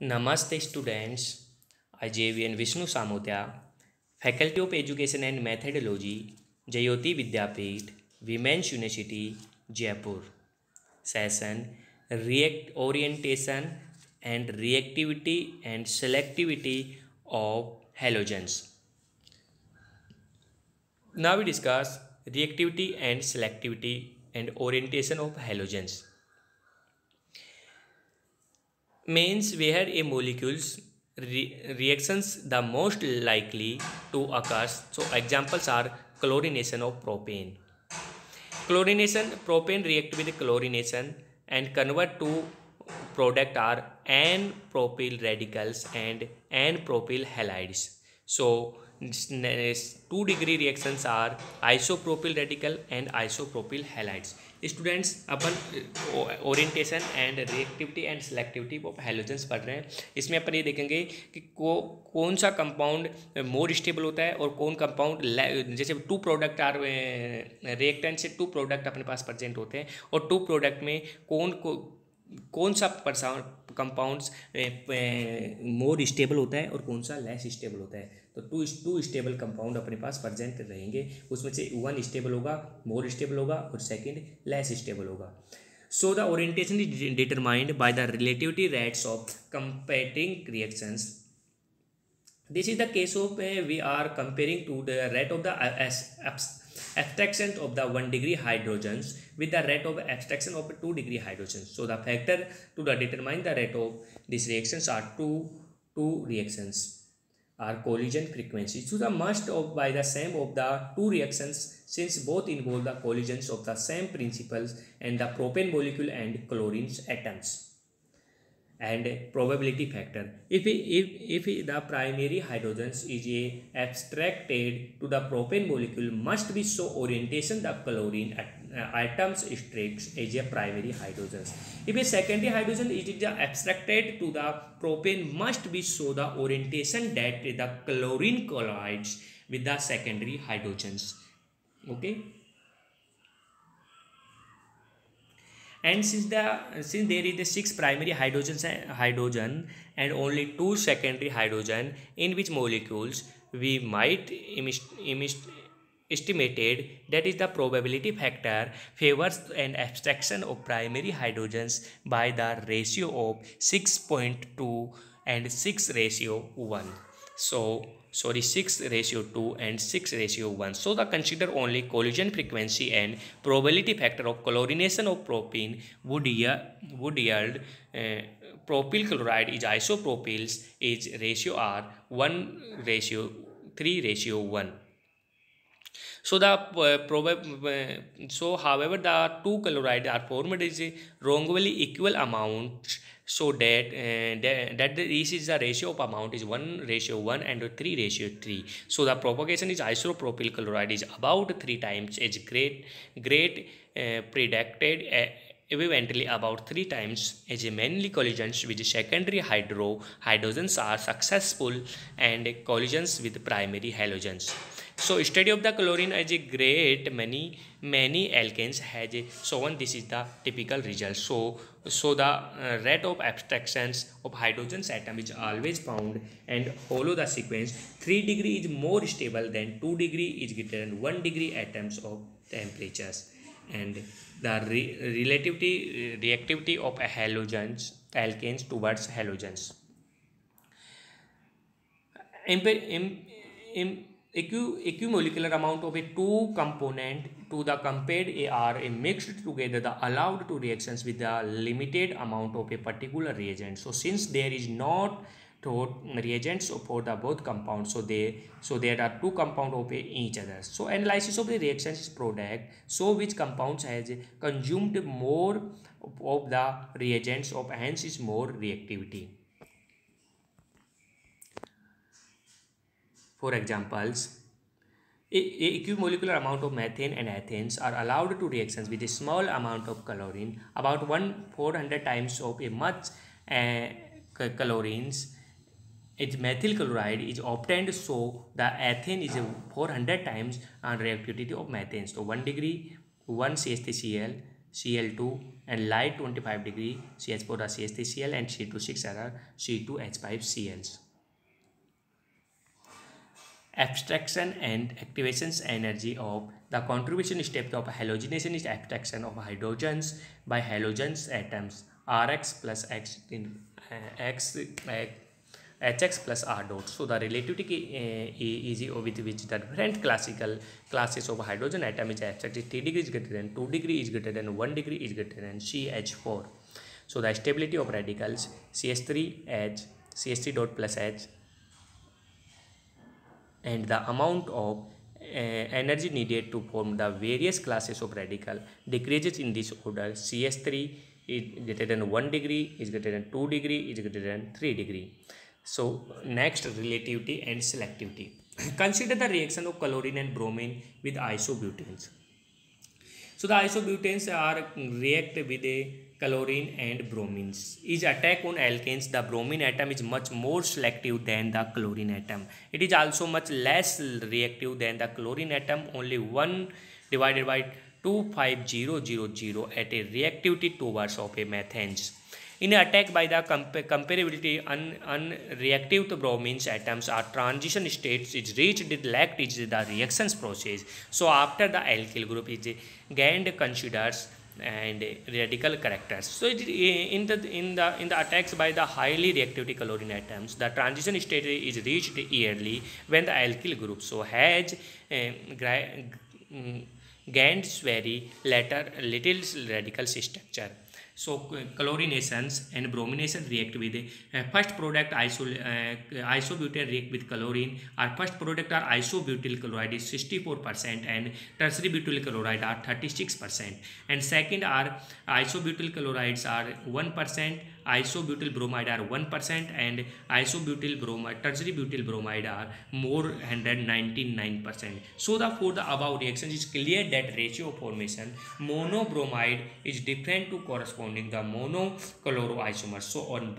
Namaste students, I JVN Vishnu Samotia, Faculty of Education and Methodology, Jayoti Vidyapeeth, Women's University, Jaipur. Session Orientation and Reactivity and Selectivity of Halogens. Now we discuss reactivity and selectivity and orientation of halogens. Means where a molecule's reactions the most likely to occur. So examples are chlorination of propane. Chlorination, propane react with chlorination and convert to product are N-propyl radicals and N-propyl halides. So 2-degree reactions are isopropyl radical and isopropyl halides. Students upon orientation and reactivity and selectivity of halogens पढ़ रहे हैं. इसमें अपन ये देखेंगे कि कौन सा compound more stable होता है और कौन कंपाउंड, जैसे टू प्रोडक्ट आर रिएक्टेंट से टू प्रोडक्ट अपने पास प्रेजेंट होते हैं और टू प्रोडक्ट में कौन सा कंपाउंड्स मोर स्टेबल होता है और कौन सा लेस स्टेबल होता है. तो टू स्टेबल कंपाउंड अपने पास प्रेजेंट रहेंगे. उसमें से वन स्टेबल होगा, मोर स्टेबल होगा और सेकंड लेस स्टेबल होगा. So the orientation is determined by the relativity rates of competing reactions. This is the case of we are comparing to the rate of the abstraction of the 1-degree hydrogens with the rate of abstraction of 2-degree hydrogens. So the factor to determine the rate of these reactions are two reactions are collision frequency. So the must of by the same of the two reactions since both involve the collisions of the same principles and the propane molecule and chlorine atoms. And probability factor, if the primary hydrogens is abstracted to the propane molecule must be so orientation the chlorine atoms strikes as a primary hydrogens. If a secondary hydrogen is abstracted to the propane must be so the orientation that the chlorine collides with the secondary hydrogens. Okay. And since there is the 6 primary hydrogen and only 2 secondary hydrogen in which molecules we might estimated that is the probability factor favors an abstraction of primary hydrogens by the ratio of 6.2 and 6:1. So 6:2 and 6:1. So the consider only collision frequency and probability factor of chlorination of propene would yield propyl chloride is isopropyls is ratio R 1:3:1. So however the two chlorides are formed is wrongly equal amounts, so that this is the ratio of amount is 1:1 and 3:3. So the propagation is isopropyl chloride is about 3 times as great predicted eventually about 3 times as mainly collisions with secondary hydrogens are successful and collisions with primary halogens. So study of the chlorine as a great many alkanes has shown this is the typical result. So the rate of abstractions of hydrogen atom is always found and follow the sequence. 3-degree is more stable than 2-degree is greater than 1-degree atoms of temperatures. And the reactivity of alkanes towards halogens. Equimolecular amount of a two component to the compared are mixed together the allowed to reactions with the limited amount of a particular reagent. So since there is not reagents for the both compounds, so there are two compounds of each other. So analysis of the reactions product, so which compounds has consumed more of the reagents of hence is more reactivity. For examples, equimolecular amount of methane and ethanes are allowed to reactions with a small amount of chlorine, about 400 times of a much chlorines. Its methyl chloride is obtained, so the ethane is 400 times on reactivity of methane. So 1 degree 1 CH3Cl Cl2, and light 25 degree CH4 are CH3Cl, and C26 are C2H5Cls. Abstraction and activations energy of the contribution step of halogenation is abstraction of hydrogens by halogens atoms Rx plus X in X Hx plus R dot. So the relativity is with which the different classical classes of hydrogen atom is abstracted. 3 degree is greater than 2 degree is greater than 1 degree is greater than CH4. So the stability of radicals CH3H, CH3 dot plus H, and the amount of energy needed to form the various classes of radical decreases in this order. CH3 is greater than 1 degree, is greater than 2 degree, is greater than 3 degree. So next, relativity and selectivity. Consider the reaction of chlorine and bromine with isobutanes. So the isobutanes are react with a chlorine and bromines. Is attack on alkanes, the bromine atom is much more selective than the chlorine atom. It is also much less reactive than the chlorine atom, only 1 divided by 25000 at a reactivity towards of a methanes. In attack by the comparability, unreactive bromine atoms are transition states is reached with lacked is the reactions process. So after the alkyl group is gained considers and radical characters. So in the attacks by the highly reactivity chlorine atoms, the transition state is reached early when the alkyl group so has gained very later little radical structure. So chlorinations and bromination react with first product isobutane react with chlorine. Our first product are isobutyl chloride is 64% and tertiary butyl chloride are 36%. And second are isobutyl chlorides are 1%, isobutyl bromide are 1%, and isobutyl bromide, tertiary butyl bromide are more 199%. So for the above reactions, it's clear that ratio of formation monobromide is different to corresponding the monochloroisomers. So on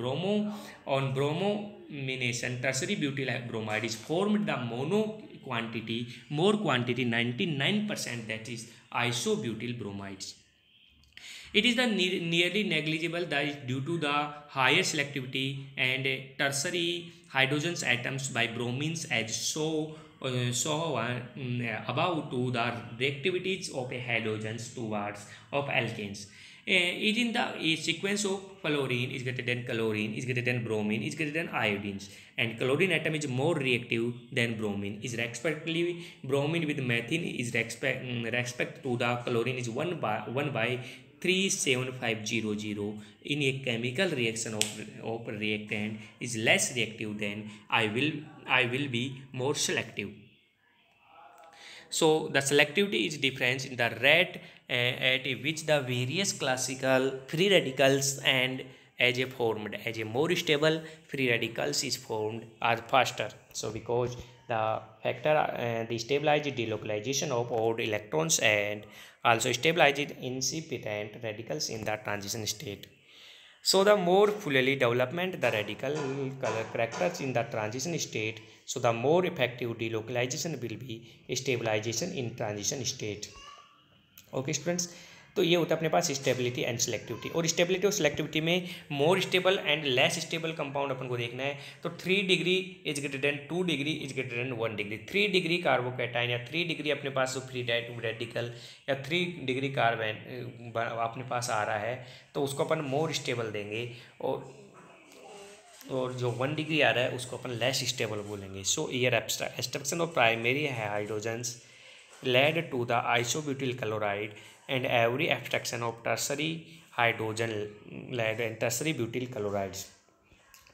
bromination, tertiary butyl bromide is formed the more quantity 99%, that is isobutyl bromides. It is the nearly negligible that is due to the higher selectivity and tertiary hydrogen atoms by bromines as about to the reactivities of halogens towards of alkanes. It in the sequence of fluorine is greater than chlorine is greater than bromine is greater than iodines, and chlorine atom is more reactive than bromine is respectively. Bromine with methane is respect to the chlorine is 1 by 37500 in a chemical reaction of reactant is less reactive than I will be more selective. So the selectivity is difference in the rate at which the various classical free radicals and as a more stable free radicals is formed are faster. So because the factor the stabilized delocalization of odd electrons and also stabilized incipient radicals in the transition state. So the more fully development the radical characters in the transition state, so the more effective delocalization will be stabilization in transition state. Okay students, तो ये होता है अपने पास stability and selectivity. और stability और selectivity में more stable and less stable compound अपन को देखना है. तो 3 degree is greater than 2 degree is greater than 1 degree. 3 degree carbocation या 3 डिग्री अपने पास जो फ्री रेडिकल या 3 डिग्री कार्बन अपने पास आ रहा है तो उसको अपन मोर स्टेबल देंगे, और जो 1 डिग्री आ रहा है उसको अपन लेस स्टेबल बोलेंगे. So here extraction of primary hydrogens led to the isobutyl chloride, and every abstraction of tertiary hydrogen led and tertiary butyl chlorides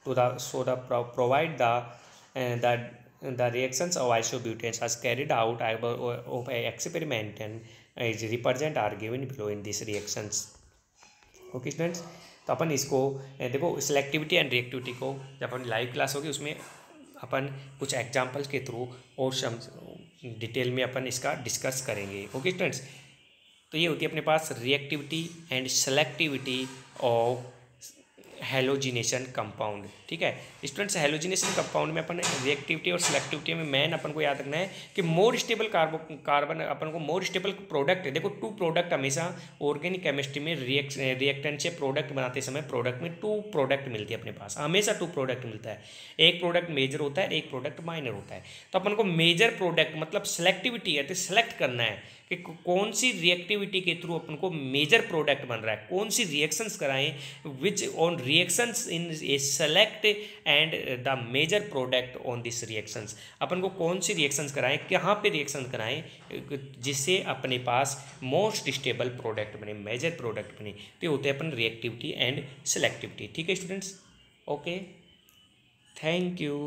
to the provide the reactions of isobutanes as carried out of a experiment and is represent are given below in these reactions. Okay students, तो अपन इसको देखो selectivity and reactivity को जब अपन live class होगी उसमें अपन कुछ examples के through और डिटेल में अपन इसका डिस्कस करेंगे. ओके स्टूडेंट्स, तो ये होती है अपने पास reactivity and selectivity of halogenation compound. ठीक है स्टूडेंट्स, हेलोजिनेशन कंपाउंड में अपन रिएक्टिविटी और सिलेक्टिविटी में मेन अपन को याद रखना है कि मोर स्टेबल कार्बन अपन को मोर स्टेबल प्रोडक्ट है। देखो टू प्रोडक्ट हमेशा ऑर्गेनिक केमिस्ट्री में रिएक्टेंट से प्रोडक्ट बनाते समय प्रोडक्ट में टू प्रोडक्ट मिलती है अपने पास, हमेशा टू प्रोडक्ट मिलता है। एक प्रोडक्ट मेजर होता है, एक प्रोडक्ट माइनर होता है। तो अपन को मेजर प्रोडक्ट मतलब सिलेक्टिविटी है, तो सिलेक्ट करना है कि कौन सी रिएक्टिविटी के थ्रू अपन को मेजर प्रोडक्ट बन रहा है, कौन सी रिएक्शंस कराएं, which on reactions in a select and the major product on this reactions. अपन को कौन सी रिएक्शंस कराएं, कहाँ पे रिएक्शन कराएं जिससे अपने पास मोस्ट स्टेबल प्रोडक्ट बने, मेजर प्रोडक्ट बने। तो होते हैं अपन रिएक्टिविटी एंड सिलेक्टिविटी। ठीक है स्टूडेंट्स, ओके, थैंक यू।